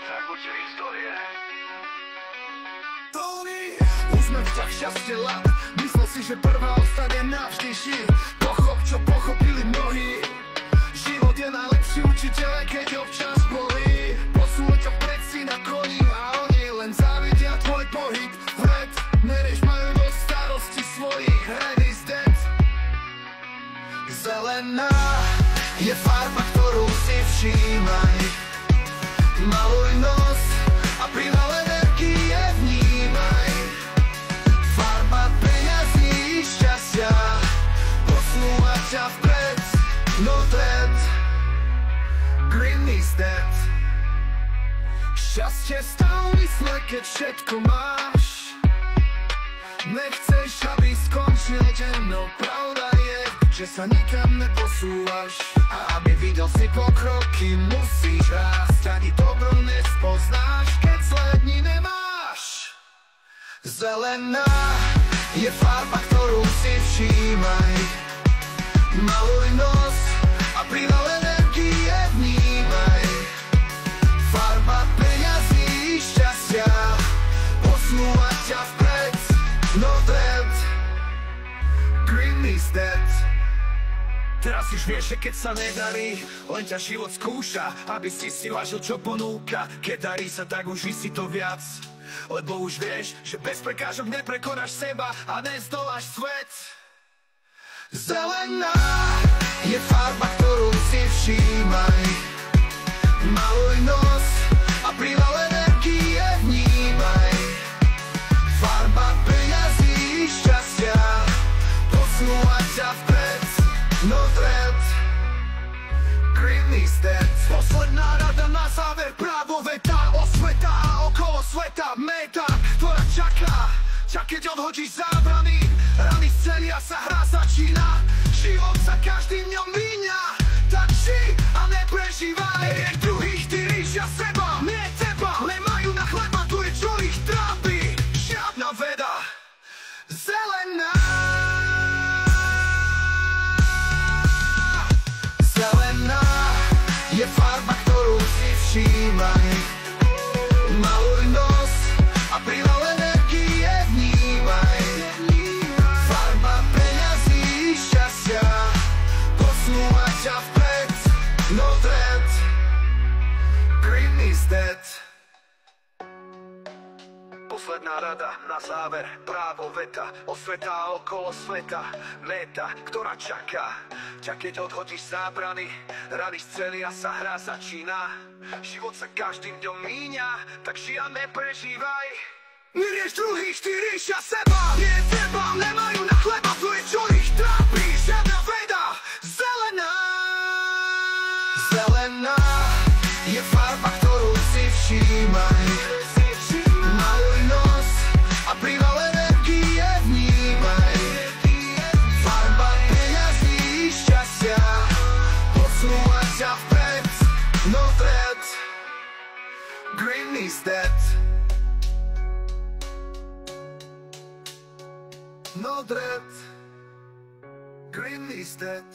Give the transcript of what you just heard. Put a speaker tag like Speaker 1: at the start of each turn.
Speaker 1: tak uczy historię.
Speaker 2: Tony, úsmev ťah šťastie lat. Myslel si, že prvá ostane navždy žiť. Pochop, čo pochopili mnohí. Život je najlepší učiteľ, aj keď občas bolí. Posúva ťa vpred, si na koni a oni len závidia tvoj pohyb vpred. Nerieš, majú do starosti svojich. Red is dead. Zelená je farba, ktorú si všímaj. Maluj nos a prival energie vnímaj. Farba peňazí šťastia posúva ťa vpred. No dead, green is dead. Šťastie stav mysle, keď všetko máš. Nechceš, aby skončil deň, no pravda je, že sa nikam neposúvaš. A aby videl si pokroky, musíš rásť. Ani dobro nespoznáš, keď zlé dni nemáš. Zelená je farba, ktorú si všímaj. Maluj nos a prival energie vnímaj. Farba peňazí šťastia posúva ťa vpred. No dead, green is dead. Teraz už vieš, že keď sa nedarí, len ťa život skúša, aby si vážil, čo ponúka. Keď darí sa, tak už si to viac, lebo už vieš, že bez prekážok neprekonáš seba a nezdoláš svet. Zelená je farba, ktorú si všímaj. Maluj nos a prival energie vnímaj. Farba peňazí šťastia posúva ťa vpred. No dead, green is dead. Posledná rada na záver, právo veta. Osveta a okolo sveta meta, ktorá čaká ťa, keď odhodíš zábrany. Rany scelia sa, hra začína. Život sa každým dňom míňa. Tak ži a neprežívaj. Nech druhých, ty ríšia seba, nie teba. Nemajú na chleba, tu je čo ich trápi. Žiadna veda. Zelená. Zelená je farba, ktorú si všímaj. Maluj nos a prival energie vnímaj. Farba peňazí šťastia posúva ťa vpred. No dead, green is dead. Posledná rada na záver, právo veta. Osveta okolo sveta, meta, ktorá čaká ťa, keď odhodíš zábrany. Rany scelia sa, hra začína. Život sa každým dňom míňa, tak ži a neprežívaj. Nerieš druhých, ty ríšia seba, nie teba. Nemajú na chleba, to je čo ich trápi. Žiadna veda. Zelená. Zelená je farba, ktorú si všímaj. Maluj nos a prival energie vnímaj. Farba peňazí šťastia posúva ťa vpred. No dead, green is dead. No dead, green is dead.